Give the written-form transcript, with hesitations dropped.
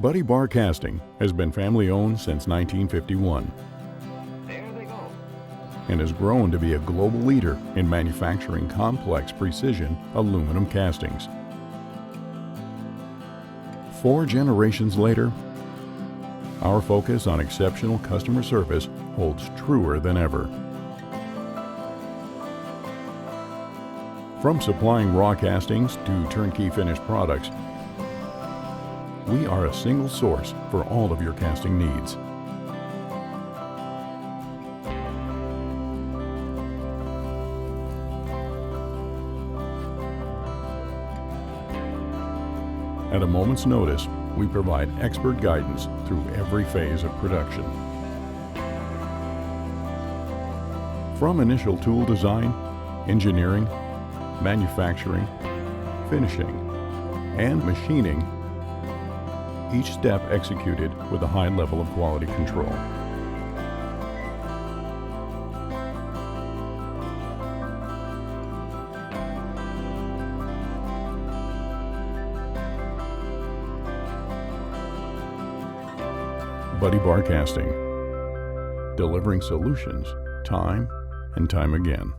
Buddy Bar Casting has been family-owned since 1951 There they go. and has grown to be a global leader in manufacturing complex precision aluminum castings. 4 generations later, our focus on exceptional customer service holds truer than ever. From supplying raw castings to turnkey finished products, we are a single source for all of your casting needs. At a moment's notice, we provide expert guidance through every phase of production. From initial tool design, engineering, manufacturing, finishing, and machining, each step executed with a high level of quality control. Buddy Bar Casting, delivering solutions time and time again.